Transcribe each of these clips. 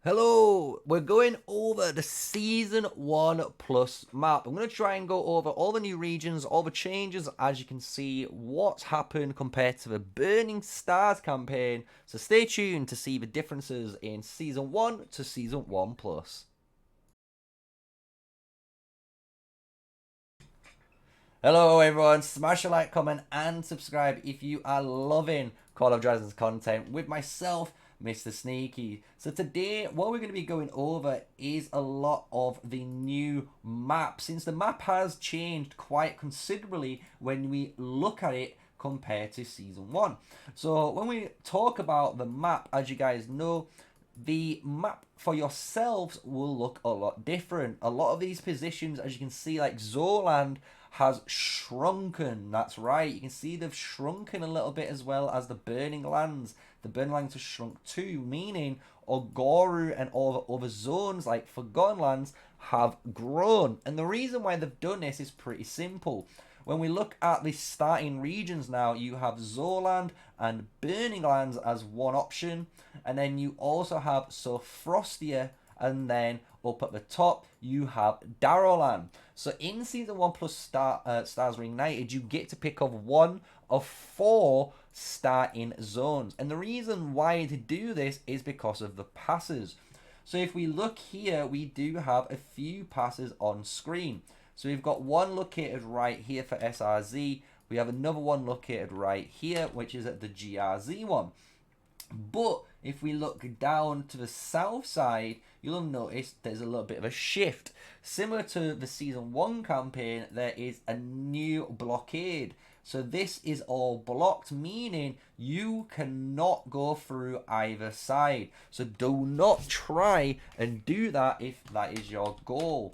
Hello, we're going over the Season 1 Plus map. I'm going to try and go over all the new regions, all the changes, as you can see, what's happened compared to the Burning Stars campaign. So stay tuned to see the differences in Season 1 to Season 1 Plus. Hello everyone, smash a like, comment and subscribe if you are loving Call of Dragons content with myself, MrSneakyy. So today what we're going to be going over is a lot of the new map, since the map has changed quite considerably when we look at it compared to Season 1. So when we talk about the map, as you guys know, the map for yourselves will look a lot different. A lot of these positions, as you can see, like Zoland has shrunken. That's right. You can see they've shrunken a little bit, as well as the Burning Lands. The Burning Lands have shrunk too, meaning Ogoru and all the other zones like Forgotten Lands have grown. And the reason why they've done this is pretty simple. When we look at the starting regions now, you have Zoland and Burning Lands as one option, and then you also have Frostia, and then up at the top you have Darrowland. So in Season 1 Plus Stars Reignited, you get to pick up one of four starting zones. And the reason why to do this is because of the passes. So if we look here, we do have a few passes on screen. So we've got one located right here for SRZ. We have another one located right here, which is at the GRZ one. But if we look down to the south side, you'll have noticed there's a little bit of a shift. Similar to the Season 1 campaign, there is a new blockade. So this is all blocked, meaning you cannot go through either side. So do not try and do that if that is your goal.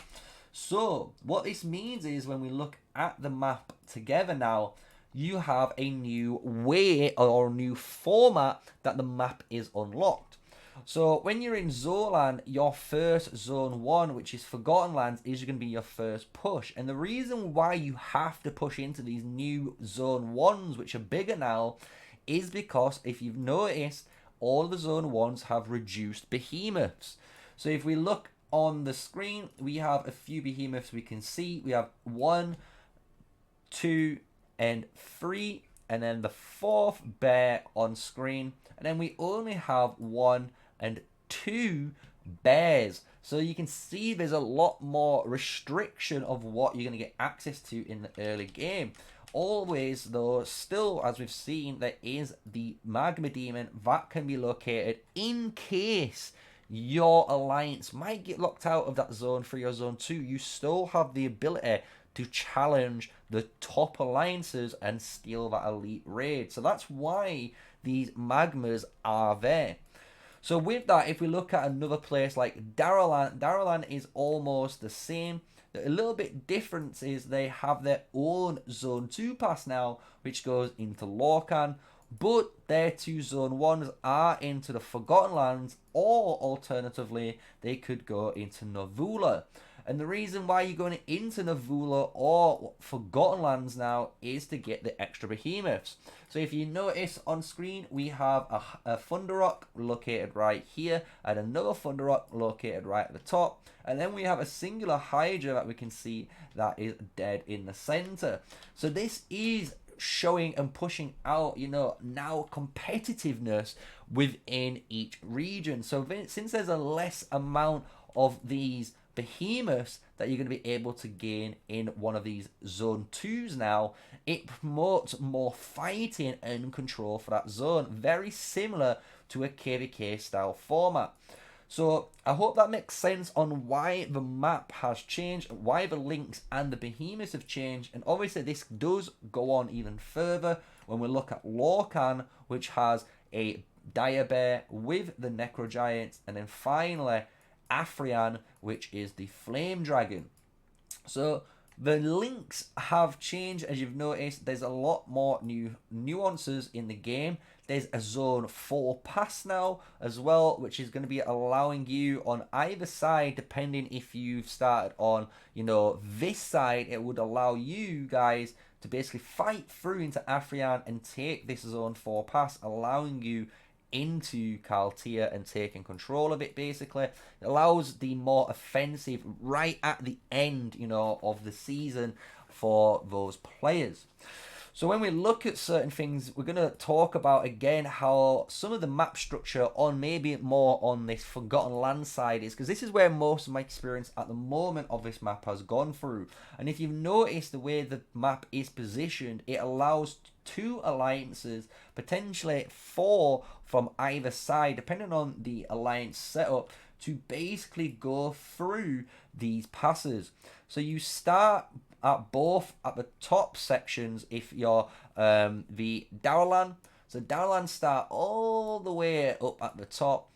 So what this means is when we look at the map together now, you have a new way or a new format that the map is unlocked. So when you're in Zoland, your first Zone 1, which is Forgotten Lands, is going to be your first push. And the reason why you have to push into these new Zone 1s, which are bigger now, is because if you've noticed, all the Zone 1s have reduced behemoths. So if we look on the screen, we have a few behemoths we can see. We have 1, 2, and 3, and then the fourth bear on screen, and then we only have 1 and 2 bears. So you can see there's a lot more restriction of what you're going to get access to in the early game. Always though, still as we've seen, there is the magma demon that can be located in case your alliance might get locked out of that zone 3 or zone 2. You still have the ability to challenge the top alliances and steal that elite raid. So that's why these magmas are there. So with that, if we look at another place like Darrowland, Darrowland is almost the same. A little bit different is they have their own Zone 2 pass now, which goes into Lorcan. But their two Zone 1s are into the Forgotten Lands, or alternatively, they could go into Novula. And the reason why you're going into Novula or Forgotten Lands now is to get the extra behemoths. So if you notice on screen, we have a Thunder Rock located right here, and another Thunder Rock located right at the top. And then we have a singular Hydra that we can see that is dead in the center. So this is showing and pushing out, now competitiveness within each region. So since there's a less amount of these behemoths that you're going to be able to gain in one of these zone 2s now, it promotes more fighting and control for that zone, very similar to a KVK style format. So I hope that makes sense on why the map has changed, why the links and the behemoths have changed. And obviously this does go on even further when we look at Lorcan, which has a Dire Bear with the Necro Giants, and then finally Afrian, which is the Flame Dragon. So the links have changed, as you've noticed. There's a lot more new nuances in the game. There's a Zone 4 pass now as well, which is going to be allowing you on either side, depending if you've started on, this side, it would allow you guys to basically fight through into Afrian and take this Zone 4 pass, allowing you into Kaltia and taking control of it. Basically, it allows the more offensive right at the end, you know, of the season for those players. So when we look at certain things, we're going to talk about again how some of the map structure on maybe more on this Forgotten Land side is, because this is where most of my experience at the moment of this map has gone through. And if you've noticed the way the map is positioned, it allows 2 alliances, potentially 4 from either side, depending on the alliance setup, to basically go through these passes. So you start at both at the top sections if you're the Dowland. So Dowland start all the way up at the top,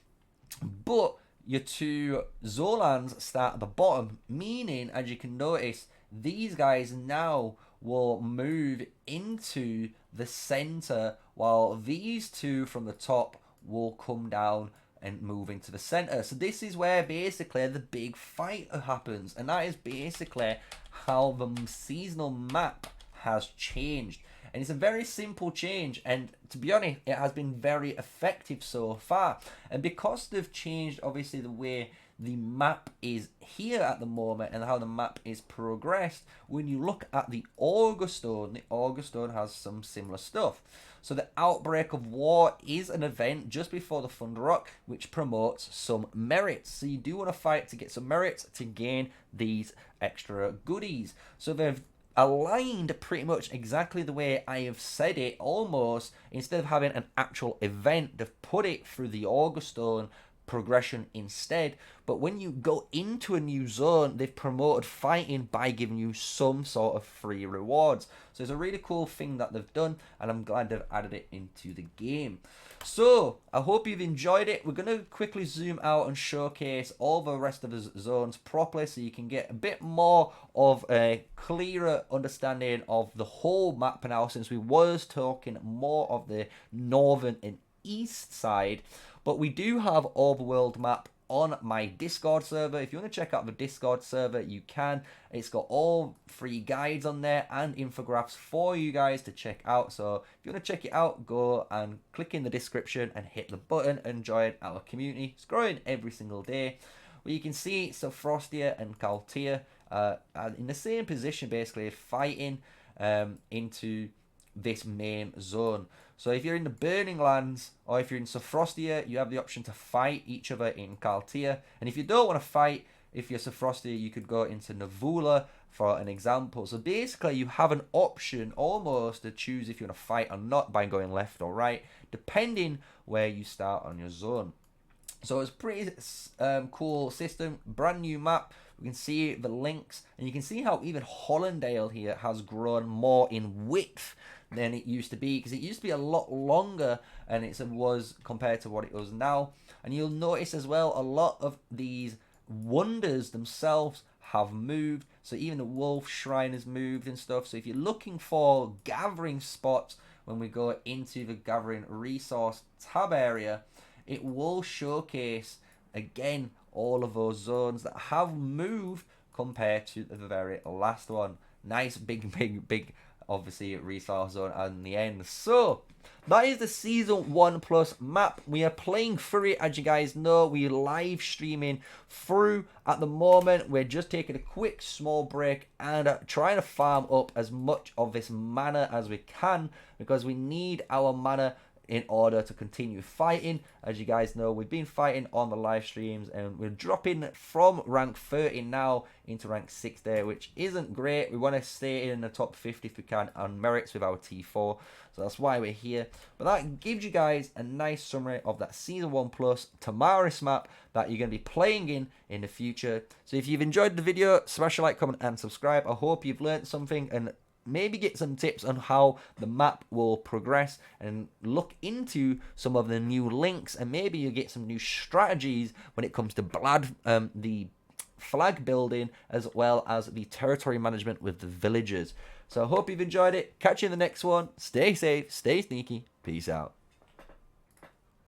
but your 2 Zolans start at the bottom, meaning, as you can notice, these guys now will move into the center, while these 2 from the top will come down and move into the center. So this is where basically the big fight happens, and that is basically how the seasonal map has changed. And it's a very simple change, and to be honest, it has been very effective so far. And because they've changed obviously the way the map is here at the moment and how the map is progressed, when you look at the Augustone has some similar stuff. So the Outbreak of War is an event just before the Thunder Rock, which promotes some merits. So you do want to fight to get some merits to gain these extra goodies. So they've aligned pretty much exactly the way I have said it, almost. Instead of having an actual event, they've put it through the Augustone progression instead. But when you go into a new zone, they've promoted fighting by giving you some sort of free rewards. So it's a really cool thing that they've done, and I'm glad they've added it into the game. So I hope you've enjoyed it. We're going to quickly zoom out and showcase all the rest of the zones properly, so you can get a bit more of a clearer understanding of the whole map now, since we was talking more of the northern and east side. But we do have overworld map on my Discord server. If you want to check out the Discord server, you can. It's got all free guides on there and infographics for you guys to check out. So if you want to check it out, go and click in the description and hit the button and join our community. It's growing every single day. Well, you can see Frostia and Kaltia are in the same position, basically fighting into this main zone. So if you're in the Burning Lands or if you're in Frostia, you have the option to fight each other in Kaltia. And if you don't want to fight, if you're Frostia, you could go into Navula for an example. So basically you have an option almost to choose if you want to fight or not by going left or right, depending where you start on your zone. So it's a pretty cool system, brand new map. We can see the links, and you can see how even Hollandale here has grown more in width than it used to be, because it used to be a lot longer and it was compared to what it was now. And you'll notice as well a lot of these wonders themselves have moved. So even the Wolf Shrine has moved and stuff. So if you're looking for gathering spots when we go into the gathering resource tab area, it will showcase again all of those zones that have moved compared to the very last one. Nice big obviously resource zone in the end. So that is the season 1 plus map. We are playing through it, as you guys know. We're live streaming through at the moment. We're just taking a quick small break and trying to farm up as much of this mana as we can, because we need our mana in order to continue fighting. As you guys know, we've been fighting on the live streams, and we're dropping from rank 30 now into rank 60, which isn't great. We want to stay in the top 50 if we can on merits with our T4, so that's why we're here. But that gives you guys a nice summary of that season 1 plus Tamaris map that you're going to be playing in the future. So if you've enjoyed the video, smash a like, comment and subscribe. I hope you've learned something and maybe get some tips on how the map will progress, and look into some of the new links, and maybe you get some new strategies when it comes to the flag building, as well as the territory management with the villagers. So I hope you've enjoyed it. Catch you in the next one. Stay safe, stay sneaky. Peace out.